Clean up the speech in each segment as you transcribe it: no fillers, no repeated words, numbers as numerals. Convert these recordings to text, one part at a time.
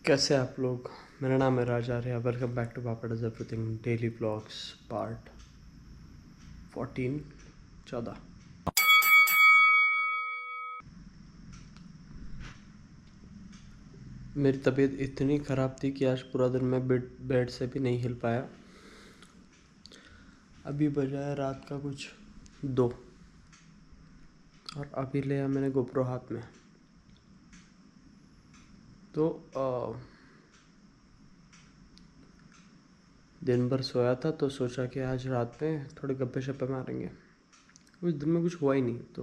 कैसे आप लोग। मेरा नाम है राज आर्या। वेलकम बैक टू पापा does everything daily blogs part 14। मेरी तबीयत इतनी ख़राब थी कि आज पूरा दिन मैं बेड से भी नहीं हिल पाया। अभी बजा है रात का कुछ 2 और अभी लिया मैंने गोप्रो हाथ में। तो दिन भर सोया था तो सोचा कि आज रात में थोड़े गप्पे शप्पे मारेंगे। उस दिन में कुछ हुआ ही नहीं तो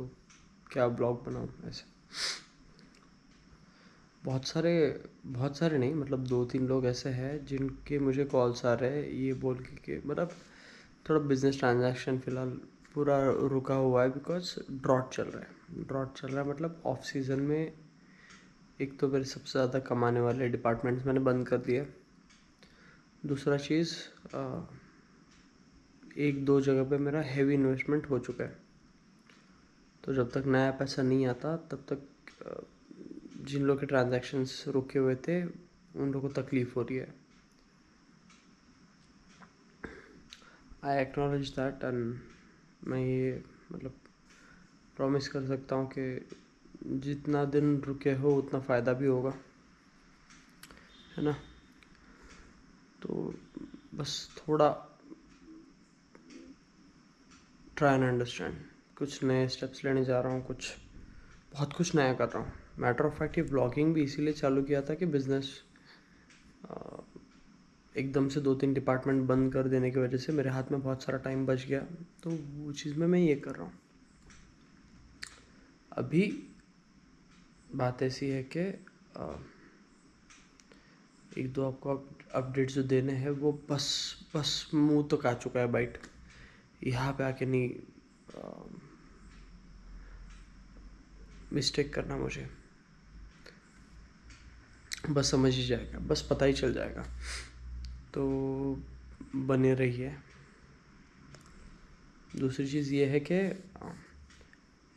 क्या ब्लॉग बनाऊँ ऐसे। बहुत सारे नहीं, मतलब 2-3 लोग ऐसे हैं जिनके मुझे कॉल्स आ रहे हैं ये बोल के कि मतलब थोड़ा बिजनेस ट्रांजैक्शन फ़िलहाल पूरा रुका हुआ है बिकॉज ड्रॉट चल रहा है। मतलब ऑफ सीज़न में एक तो मेरे सबसे ज़्यादा कमाने वाले डिपार्टमेंट्स मैंने बंद कर दिए। दूसरा चीज़, 1-2 जगह पे मेरा हेवी इन्वेस्टमेंट हो चुका है। तो जब तक नया पैसा नहीं आता तब तक जिन लोग के ट्रांजैक्शंस रुके हुए थे उन लोगों को तकलीफ़ हो रही है। आई एक्नॉलेज दैट एंड मैं ये मतलब प्रॉमिस कर सकता हूँ कि जितना दिन रुके हो उतना फ़ायदा भी होगा, है ना। तो बस थोड़ा ट्राई एंड अंडरस्टैंड। कुछ नए स्टेप्स लेने जा रहा हूँ, बहुत कुछ नया कर रहा हूँ। मैटर ऑफ फैक्ट ये व्लॉगिंग भी इसीलिए चालू किया था कि बिज़नेस एकदम से 2-3 डिपार्टमेंट बंद कर देने की वजह से मेरे हाथ में बहुत सारा टाइम बच गया। तो वो चीज़ में मैं ये कर रहा हूँ। अभी बात ऐसी है कि 1-2 आपको अपडेट्स जो देने हैं वो बस मुंह तक आ चुका है बाइट। यहाँ पे आके नहीं मिस्टेक करना मुझे, बस समझ ही जाएगा, बस पता ही चल जाएगा। तो बने रहिए। दूसरी चीज़ ये है कि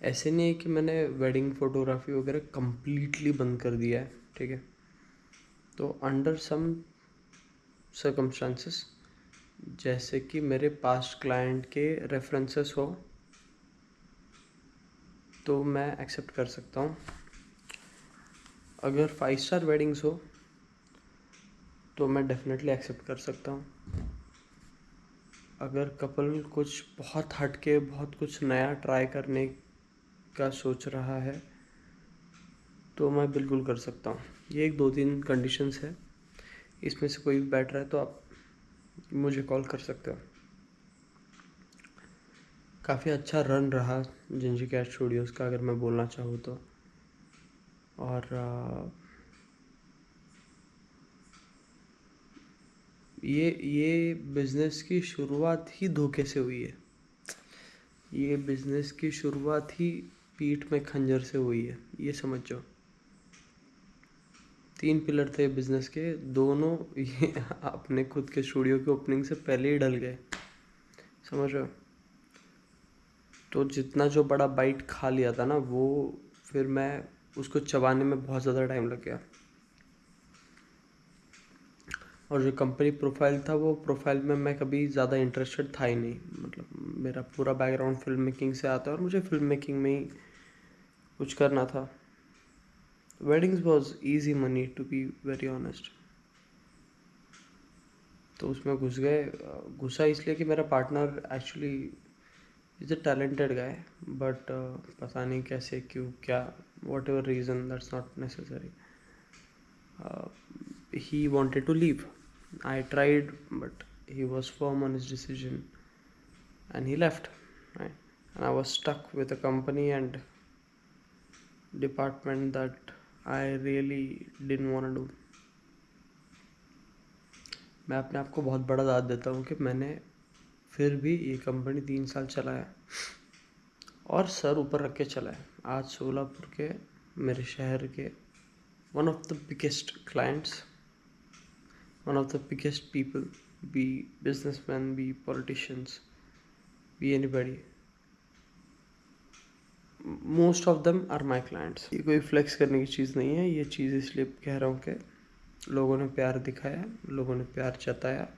ऐसे नहीं है कि मैंने वेडिंग फोटोग्राफी वगैरह कम्प्लीटली बंद कर दिया है, ठीक है। तो अंडर सम सर्कमस्टांसेस, जैसे कि मेरे पास्ट क्लाइंट के रेफरेंसेस हो तो मैं एक्सेप्ट कर सकता हूँ। अगर 5 स्टार वेडिंग्स हो तो मैं डेफिनेटली एक्सेप्ट कर सकता हूँ। अगर कपल कुछ बहुत हट के बहुत कुछ नया ट्राई करने का सोच रहा है तो मैं बिल्कुल कर सकता हूँ। ये 1-2-3 कंडीशंस है, इसमें से कोई भी बेटर है तो आप मुझे कॉल कर सकते हो। काफ़ी अच्छा रन रहा जिंजी कैट स्टूडियोज़ का, अगर मैं बोलना चाहूँ तो। और ये बिज़नेस की शुरुआत ही धोखे से हुई है। ये बिज़नेस की शुरुआत ही पीठ में खंजर से हुई है, ये समझ जाओ। 3 पिलर थे बिज़नेस के, दोनों ये अपने खुद के स्टूडियो की ओपनिंग से पहले ही ढल गए, समझ रहे हो। तो जितना जो बड़ा बाइट खा लिया था ना वो फिर मैं उसको चबाने में बहुत ज़्यादा टाइम लग गया। और जो कंपनी प्रोफाइल था वो प्रोफाइल में मैं कभी ज़्यादा इंटरेस्टेड था ही नहीं। मतलब मेरा पूरा बैकग्राउंड फिल्म मेकिंग से आता है और मुझे फिल्म मेकिंग में ही कुछ करना था। Weddings was easy money to be very honest. तो उसमें घुसा इसलिए कि मेरा partner actually is a talented guy, but पता नहीं कैसे क्यों क्या, whatever reason, that's not necessary, he wanted to leave. I tried but he was firm on his decision and he left, right? And I was stuck with a company and department that I really didn't want to do. मैं अपने आप को बहुत बड़ा दाद देता हूँ कि मैंने फिर भी ये कंपनी 3 साल चलाया और सर ऊपर रख के चलाया। आज सोलापुर के, मेरे शहर के one of the biggest clients, one of the biggest people, be businessmen, be politicians, be anybody, most of them are my clients. ये कोई फ्लेक्स करने की चीज़ नहीं है, ये चीज़ इसलिए कह रहा हूँ कि लोगों ने प्यार दिखाया, लोगों ने प्यार जताया।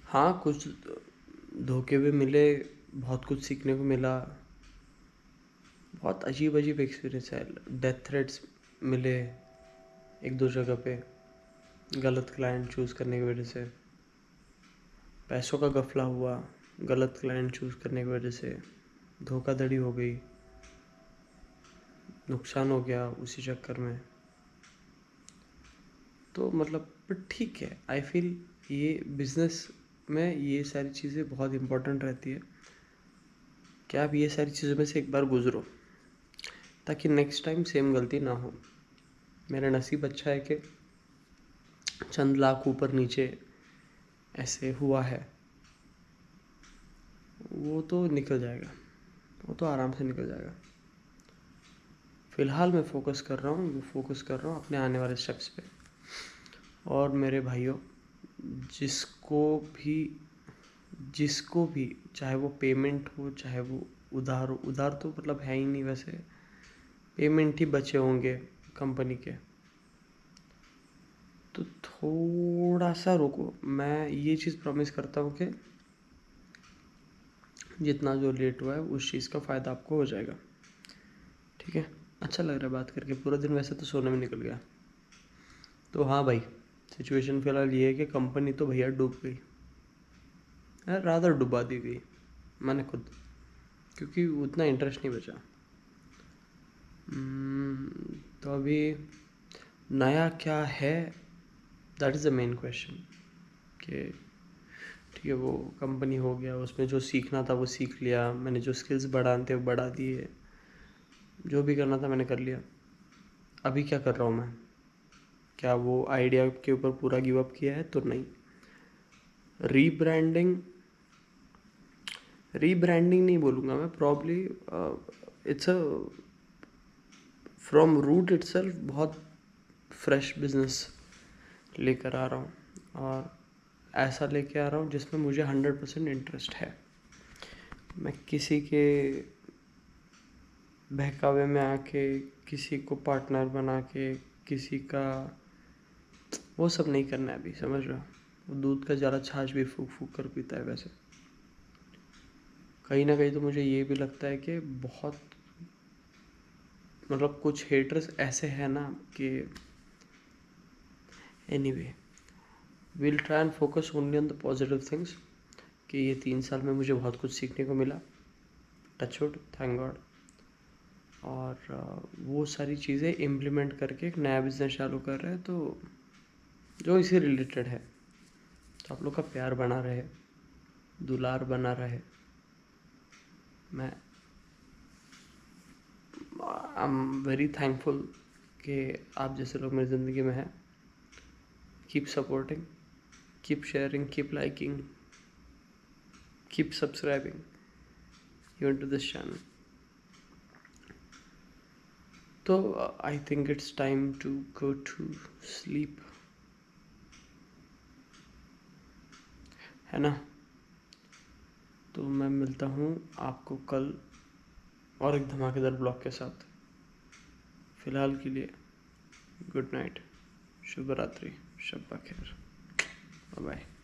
हाँ, कुछ धोखे भी मिले, बहुत कुछ सीखने को मिला, बहुत अजीब अजीब एक्सपीरियंस है। डेथ थ्रेट्स मिले एक दो जगह पे, गलत क्लाइंट चूज़ करने की वजह से। पैसों का गफला हुआ गलत क्लाइंट चूज़ करने की वजह से, धोखाधड़ी हो गई, नुकसान हो गया उसी चक्कर में। तो मतलब बट ठीक है, आई फील ये बिज़नेस में ये सारी चीज़ें बहुत इम्पोर्टेंट रहती है कि आप ये सारी चीज़ों में से एक बार गुजरो, ताकि नेक्स्ट टाइम सेम गलती ना हो। मेरा नसीब अच्छा है कि चंद लाख ऊपर नीचे ऐसे हुआ है, वो तो निकल जाएगा, वो तो आराम से निकल जाएगा। फ़िलहाल मैं फोकस कर रहा हूँ अपने आने वाले स्टेप्स पे। और मेरे भाइयों, जिसको भी चाहे वो पेमेंट हो चाहे वो उधार हो, उधार तो मतलब है ही नहीं वैसे, पेमेंट ही बचे होंगे कंपनी के, तो थोड़ा सा रुको। मैं ये चीज़ प्रॉमिस करता हूँ कि जितना जो लेट हुआ है उस चीज़ का फ़ायदा आपको हो जाएगा, ठीक है। अच्छा लग रहा है बात करके, पूरा दिन वैसे तो सोने में निकल गया। तो हाँ भाई, सिचुएशन फ़िलहाल ये है कि कंपनी तो भैया डूब गई, रादर डुबा दी गई मैंने खुद, क्योंकि उतना इंटरेस्ट नहीं बचा। तो अभी नया क्या है, that is the main question. कि ठीक है, वो कंपनी हो गया, उसमें जो सीखना था वो सीख लिया मैंने, जो स्किल्स बढ़ाने थे वो बढ़ा दिए, जो भी करना था मैंने कर लिया। अभी क्या कर रहा हूँ मैं, क्या वो आइडिया के ऊपर पूरा गिव अप किया है? तो नहीं। रीब्रांडिंग नहीं बोलूँगा मैं, probably it's a from root itself बहुत फ्रेश बिजनेस लेकर आ रहा हूँ, और ऐसा लेके आ रहा हूँ जिसमें मुझे 100% इंटरेस्ट है। मैं किसी के बहकावे में आके, किसी को पार्टनर बना के, किसी का वो सब नहीं करना है अभी, समझ रहे हो। वो दूध का ज़्यादा छाछ भी फूक फूक कर पीता है वैसे। कहीं ना कहीं तो मुझे ये भी लगता है कि बहुत मतलब कुछ हेटर्स ऐसे हैं ना कि anyway, will try and focus only on the positive things. कि ये 3 साल में मुझे बहुत कुछ सीखने को मिला, टचवुड, थैंक गॉड। और वो सारी चीज़ें इम्प्लीमेंट करके एक नया बिजनेस चालू कर रहे हैं, तो जो इसी रिलेटेड है। तो आप लोग का प्यार बना रहे, दुलार बना रहे। मैं आई एम वेरी थैंकफुल कि आप जैसे लोग मेरी ज़िंदगी में हैं। Keep supporting, keep sharing, keep liking, keep subscribing even to this channel. तो I think it's time to go to sleep, है ना। तो मैं मिलता हूँ आपको कल और एक धमाकेदार ब्लॉग के साथ। फ़िलहाल के लिए गुड नाइट, शुभ रात्रि, शब बखैर, बाय बाय।